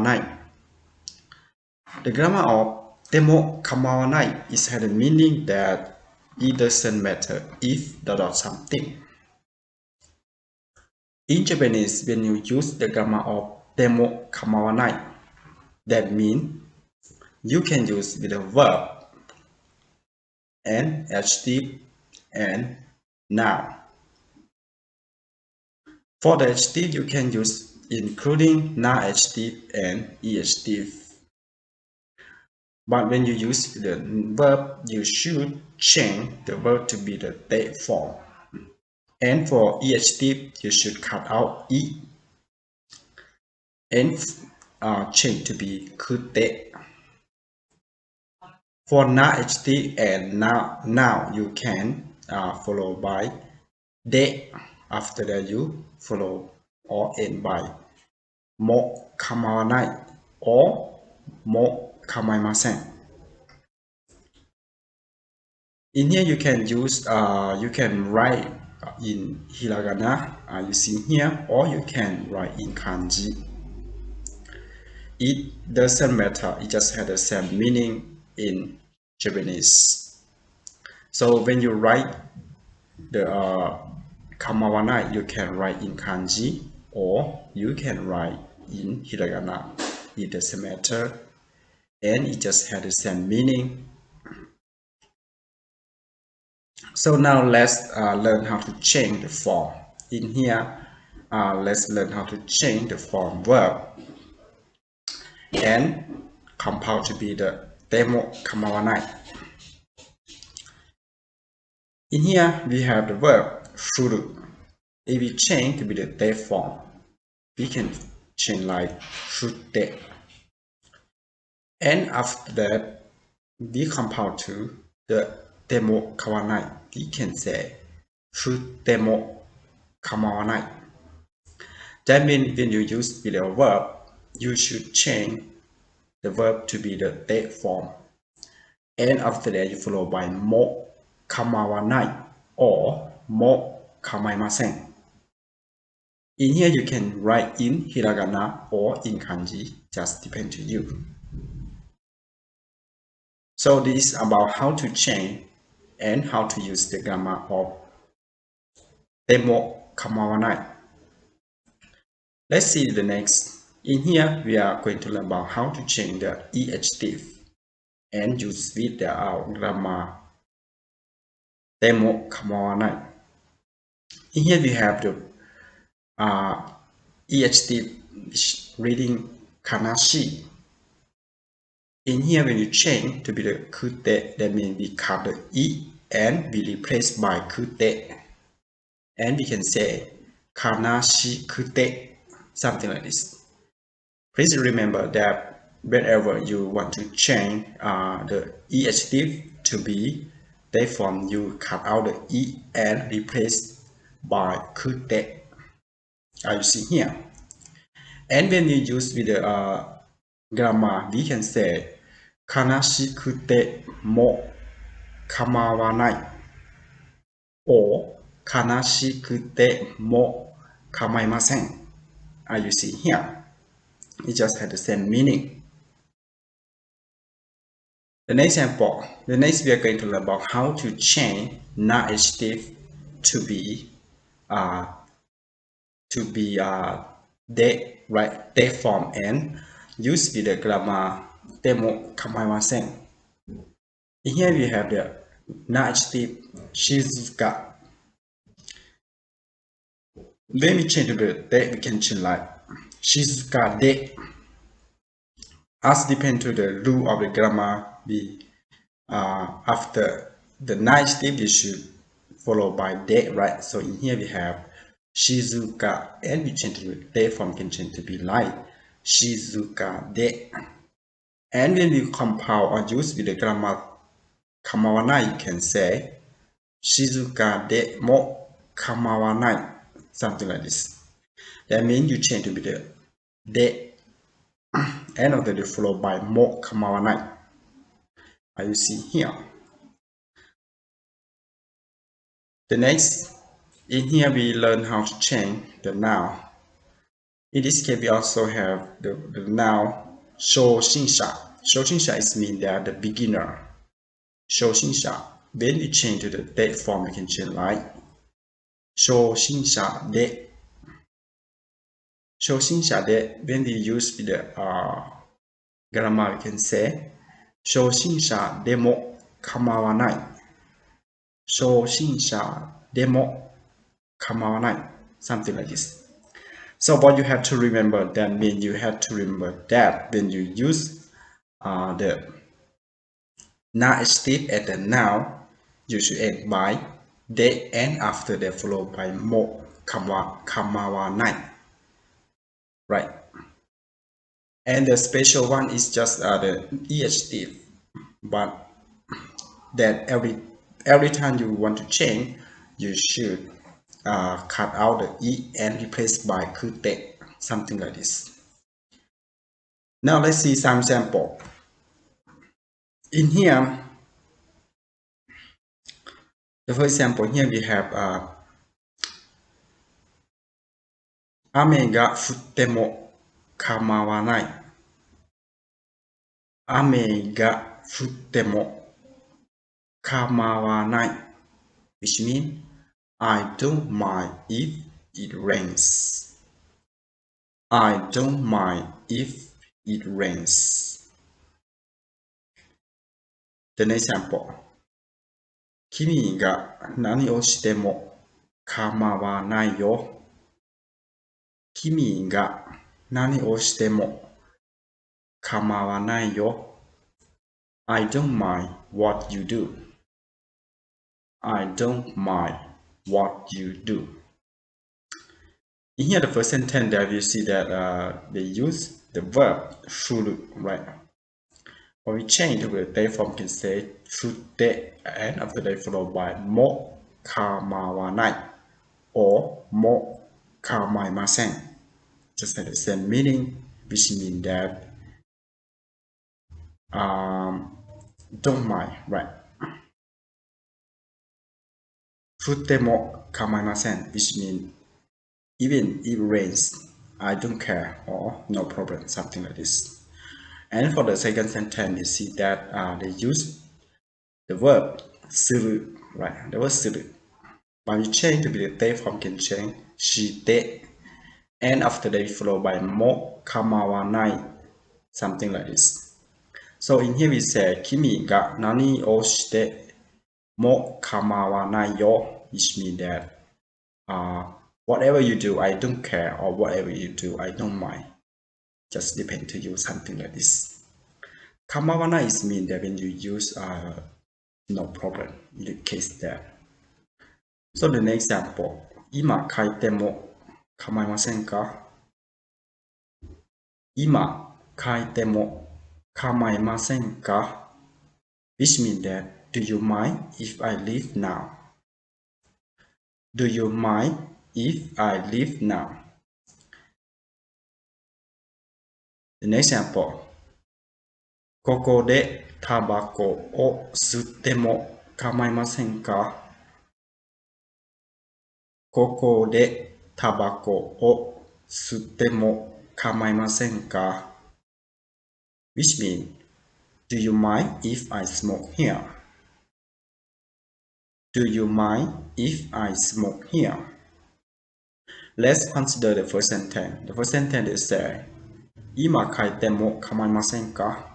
TEMOKAMAIMASEN. The grammar of TEMOKAMAIMASEN is had a meaning that it doesn't matter if something. In Japanese, when you use the grammar of TEMOKAMAIMASEN, that means you can use with a verb and adjective and noun. For the adjective, you can use including non-adjective and adjective. But when you use the verb, you should change the verb to be the te form. And for adjective, you should cut out e and change to be kute. For non-adjective and noun, you can follow by de. After that, you follow or end by mo kamawanai or mo kamaimasen. In here, you can use you can write in hiragana, you see here, or you can write in kanji. It doesn't matter, it just has the same meaning in Japanese. So when you write the kamawanai, you can write in kanji or you can write in hiragana. It doesn't matter, and it just has the same meaning. So now let's learn how to change the form. In here, let's learn how to change the form verb and compound to be the TEMOKAMAIMASEN. In here, we have the verb furu. If we change to be the te form, we can change like furute. And after that, we compound to the TEMOKAMAIMASEN. We can say futemokamawanai. That means when you use with a verb, you should change the verb to be the te form. And after that, you follow by mo kamawanai or mo kamaimasen. In here, you can write in hiragana or in kanji, just depend to you. So this is about how to change and how to use the grammar of TEMOKAMAIMASEN. Let's see the next. In here, we are going to learn about how to change the adjective and use with the grammar TEMOKAMAIMASEN. In here, we have the adjective reading kanashi. In here, when you change to be the kute, that means we cut the e and we replace by kute. And we can say kanashi kute, something like this. Please remember that whenever you want to change the adjective to be te form, you cut out the e and replace by kute. You see here. And when you use with the grammar, we can say kanashikute mo kamawanai or kanashikute mo kamaimasen. You see here. It just had the same meaning. The next example. The next we are going to learn about how to change non-adjective to be they form and use with the grammar TEMOKAMAIMASEN. In here we have the non-adjective shizuka. When we change to the de, we can change like shizuka de. As depend to the rule of the grammar, we after the non-adjective we should follow by de, right? So in here we have shizuka, and we change to the de form can change to be like shizuka de. And when we compound or use with the grammar kamawanai, you can say shizuka de mo kamawanai, something like this. That means you change to be the de and after that followed by mo kamawanai. You see here. The next, in here we learn how to change the noun. In this case, we also have the noun shoshinsha. Shoshinsha is mean that the beginner. Shoshinsha. When we change to the date form, we can change like shoshinsha de. Shoshinsha de. When we use the grammar, we can say shoshinsha demo kamawanai. Shoshinsha demo kamawanai. Something like this. So what you have to remember, that means you have to remember that when you use the adjective at the noun, you should end by de and after that followed by mo kamawanai. Right. And the special one is just the adjective, but that every time you want to change, you should cut out the e and replace by kute, something like this. Now let's see some sample. In here, the first sample here we have ame ga futte mo kamawanai. Ame ga futte mo kamawanai, which means I don't mind if it rains. I don't mind if it rains. The next sample. 君が何をしても構わないよ。君が何をしても構わないよ。I don't mind what you do. I don't mind what you do. In here, the first sentence that you see that they use the verb furu, right? When we change to the date form, can say fute and after that followed by mo kamawanai or mo kamaimasen. Just have the same meaning, which means that don't mind, right? Fute mo kamaimasen, which means even if it rains, I don't care or no problem, something like this. And for the second sentence, you see that they use the verb suru, right? The word suru. When you change to be the date form, can change shite, and after that followed by mo kamawanai, something like this. So in here we say kimi ga nani o shite mo kamawanai yo, which means that whatever you do, I don't care, or whatever you do, I don't mind. Just depend to you, something like this. Kamawana is mean that when you use no problem in the case there. So the next example, 今書いても構いませんか？今書いても構いませんか？ Which means that, do you mind if I leave now? Do you mind if I leave now? The next example, ここでタバコを吸っても構いませんか？ここでタバコを吸っても構いませんか？ Which means, do you mind if I smoke here? Do you mind if I smoke here? Let's consider the first sentence. The first sentence is say, 今書いても構いませんか?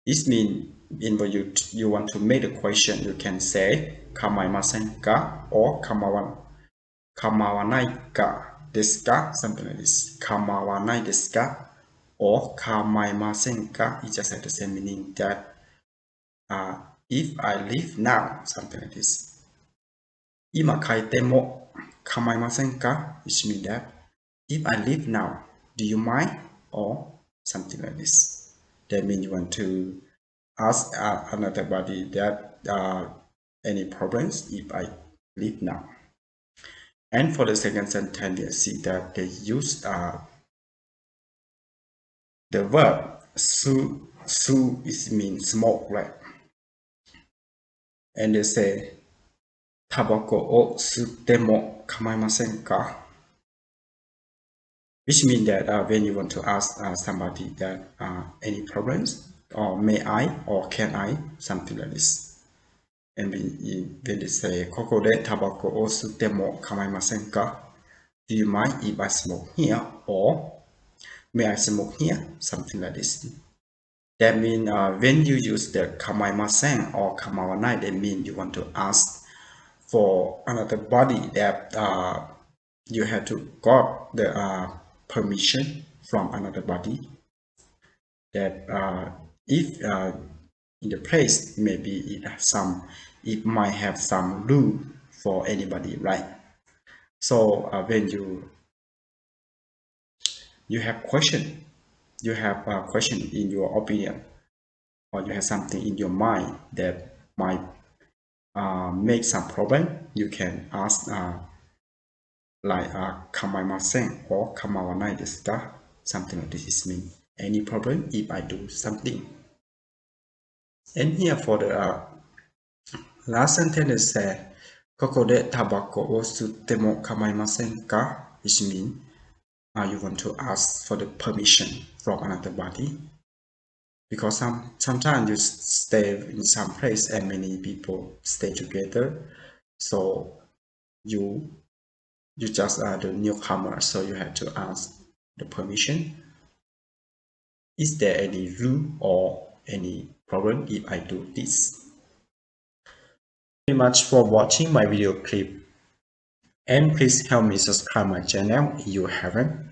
This means, in when you want to make the question, you can say 構いませんか or 構わないかですか? Something like this. 構わないですか? Or 構いませんか? It just has the same meaning that if I leave now, something like this. 今書いても構いませんか? Which means that if I leave now, do you mind? Or something like this. That means you want to ask another body that any problems if I leave now. And for the second sentence, you see that they use the verb su. Su is means smoke, right? And they say タバコを吸っても構いませんか? which means that when you want to ask somebody that any problems, or may I, or can I, something like this. And when they say, ここでタバコを吸っても構いませんか? Do you mind if I smoke here? Or may I smoke here? Something like this. That means when you use the 構いません or 構わない, that means you want to ask for another body that you have to got the permission from another body. That if in the place maybe it might have some rule for anybody, right? So when you have question in your opinion, or you have something in your mind that might make some problem, you can ask like 構いません or 構わないですか? Something like this means any problem if I do something. And here for the last sentence said, ここでタバコを吸っても構いませんか? Which means you want to ask for the permission from another body. Because sometimes you stay in some place and many people stay together. So you just are the newcomer, so you have to ask the permission. Is there any rule or any problem if I do this? Thank you very much for watching my video clip, and please help me subscribe my channel if you haven't.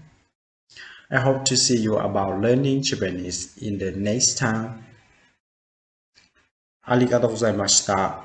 I hope to see you about learning Japanese in the next time. ありがとうございました。